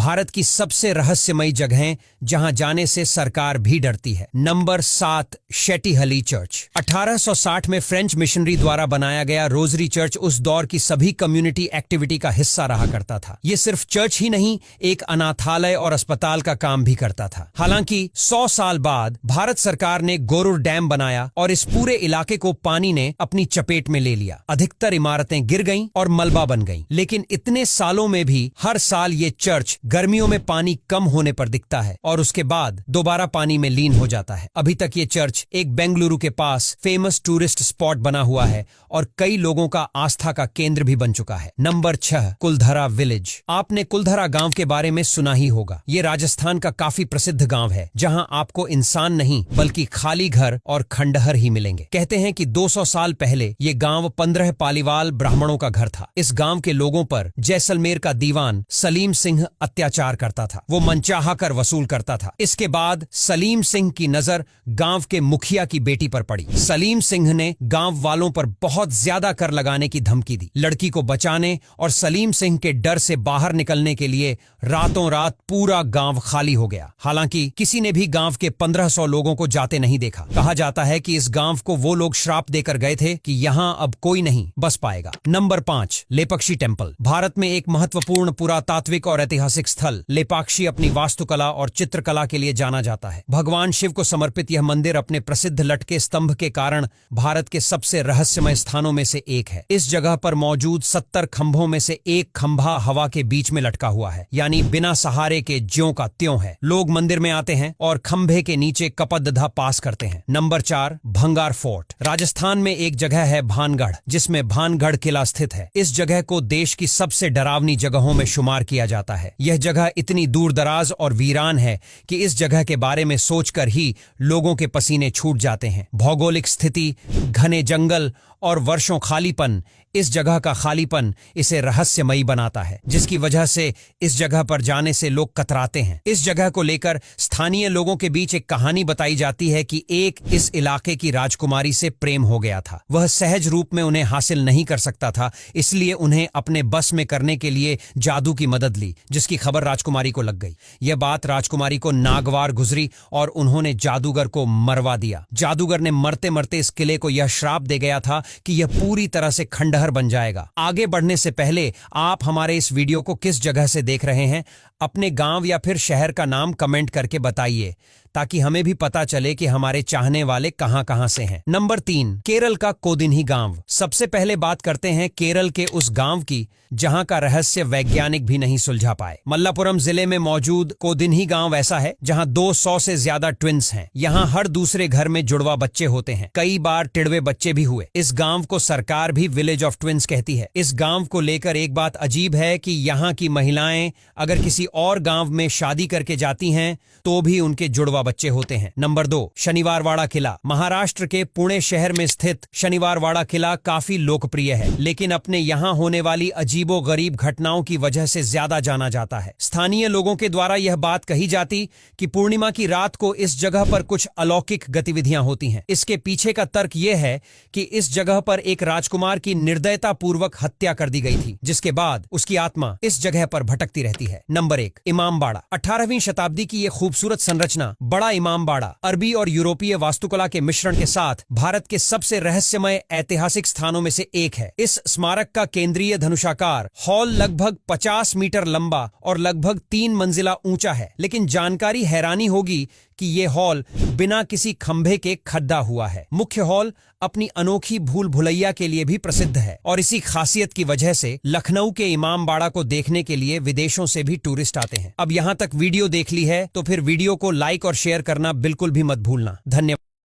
भारत की सबसे रहस्यमयी जगहें जहां जाने से सरकार भी डरती है। Number 7, शेटीहली church. 1860 में फ्रेंच मिशनरी द्वारा बनाया गया रोजरी चर्च उस दौर की सभी कम्युनिटी एक्टिविटी का हिस्सा रहा करता था। ये सिर्फ चर्च ही नहीं, एक अनाथालय और अस्पताल का काम भी करता था। हालांकि 100 साल बाद भारत सरकार ने गोरुर डैम बनाया और इस पूरे इलाके को पानी ने अपनी चपेट में ले लिया। अधिकतर इमारतें गिर गईं और मलबा बन गईं। लेकिन इतने सालों में भी हर साल ये चर्च गर्मियों में पानी कम होने पर दिखता है और उसके बाद दोबारा पानी में लीन हो जाता है। अभी तक ये चर्च एक बेंगलुरु के पास फेमस टूरिस्ट स्पॉट बना हुआ है और कई लोगों का आस्था का केंद्र भी बन चुका है। Number 6, Kuldhara village. आपने कुलधरा गांव के बारे में सुना ही होगा। ये राजस्थान का काफी प्रसिद्ध गांव है जहां आपको इंसान नहीं बल्कि खाली घर और खंडहर ही मिलेंगे। कहते हैं कि 200 साल पहले ये गांव 15 पालीवाल ब्राह्मणों का घर था। इस गांव के लोगों पर जैसलमेर का दीवान सलीम सिंह अत्याचार करता था। वो मनचाहा कर वसूल करता था। इसके बाद सलीम सिंह की नजर गांव के मुखिया की बेटी पर पड़ी। सलीम सिंह ने गांव वालों पर बहुत ज्यादा कर लगाने की धमकी दी। लड़की को बचाने और सलीम सिंह के डर से बाहर निकलने के लिए रातों रात पूरा गांव खाली हो गया। हालांकि किसी ने भी गांव के 1500 लोगों को जाते नहीं देखा। कहा जाता है कि इस गांव को वो लोग श्राप देकर गए थे कि यहां अब कोई नहीं बस पाएगा। Number 5, Lepakshi temple. भारत में एक महत्वपूर्ण पुरातात्विक और ऐतिहासिक स्थल लेपाक्षी अपनी वास्तुकला और चित्रकला के लिए जाना जाता है। भगवान शिव को समर्पित यह मंदिर अपने प्रसिद्ध लटके स्तंभ के कारण भारत के सबसे रहस्यमय स्थानों में से एक है। इस जगह पर मौजूद 70 खंभों में से एक खंभा हवा के बीच में लटका हुआ है, यानी बिना सहारे के ज्यों का त्यों है। लोग मंदिर में आते हैं और खंभे के नीचे कपदधा पास करते हैं। नंबर 4, भंगार फोर्ट। राजस्थान में एक जगह है भानगढ़, जिसमें भानगढ़ किला स्थित है। इस जगह को देश की सबसे डरावनी जगहों में शुमार किया जाता है। यह जगह इतनी दूर दराज और वीरान है कि इस जगह के बारे में सोचकर ही लोगों के पसीने छूट जाते हैं। भौगोलिक स्थिति, घने जंगल और वर्षों खालीपन, इस जगह का खालीपन इसे रहस्यमयी बनाता है, जिसकी वजह से इस जगह पर जाने से लोग कतराते हैं। इस जगह को लेकर स्थानीय लोगों के बीच एक कहानी बताई जाती है कि एक इस इलाके की राजकुमारी से प्रेम हो गया था। वह सहज रूप में उन्हें हासिल नहीं कर सकता था, इसलिए उन्हें अपने बस में करने के लिए जादू की मदद ली, जिसकी खबर राजकुमारी को लग गई। यह बात राजकुमारी को नागवार गुजरी और उन्होंने जादूगर को मरवा दिया। जादूगर ने मरते मरते इस किले को यह श्राप दे गया था कि यह पूरी तरह से खंडहर बन जाएगा। आगे बढ़ने से पहले आप हमारे इस वीडियो को किस जगह से देख रहे हैं, अपने गांव या फिर शहर का नाम कमेंट करके बताइए, ताकि हमें भी पता चले कि हमारे चाहने वाले कहां-कहां से हैं। नंबर 3, केरल का कोदिन्ही गांव। सबसे पहले बात करते हैं केरल के उस गांव की जहां का रहस्य वैज्ञानिक भी नहीं सुलझा पाए। मल्लापुरम जिले में मौजूद कोदिन्ही गांव ऐसा है जहां 200 से ज्यादा ट्विन्स हैं। यहां हर दूसरे घर में जुड़वा बच्चे होते हैं। कई बार टिड़वे बच्चे भी हुए। इस गांव को सरकार भी विलेज ऑफ ट्विन्स कहती है। इस गांव को लेकर एक बात अजीब है कि यहाँ की महिलाएं अगर किसी और गांव में शादी करके जाती हैं तो भी उनके जुड़वा बच्चे होते हैं। नंबर 2, शनिवारवाड़ा किला। महाराष्ट्र के पुणे शहर में स्थित शनिवारवाड़ा किला काफी लोकप्रिय है, लेकिन अपने यहाँ होने वाली अजीबो गरीब घटनाओं की वजह से ज्यादा जाना जाता है। स्थानीय लोगों के द्वारा यह बात कही जाती कि पूर्णिमा की रात को इस जगह पर कुछ अलौकिक गतिविधियां होती हैं। इसके पीछे का तर्क यह है कि इस जगह पर एक राजकुमार की निर्दयता पूर्वक हत्या कर दी गई थी, जिसके बाद उसकी आत्मा इस जगह पर भटकती रहती है। नंबर 1, इमामबाड़ा। 18वीं शताब्दी की यह खूबसूरत संरचना बड़ा इमामबाड़ा अरबी और यूरोपीय वास्तुकला के मिश्रण के साथ भारत के सबसे रहस्यमय ऐतिहासिक स्थानों में से एक है। इस स्मारक का केंद्रीय धनुषाकार हॉल लगभग 50 मीटर लंबा और लगभग 3 मंजिला ऊंचा है, लेकिन जानकारी हैरानी होगी कि ये हॉल बिना किसी खंभे के खड्डा हुआ है। मुख्य हॉल अपनी अनोखी भूल भुलैया के लिए भी प्रसिद्ध है और इसी खासियत की वजह से लखनऊ के इमामबाड़ा को देखने के लिए विदेशों से भी टूरिस्ट आते हैं। अब यहाँ तक वीडियो देख ली है तो फिर वीडियो को लाइक और शेयर करना बिल्कुल भी मत भूलना। धन्यवाद।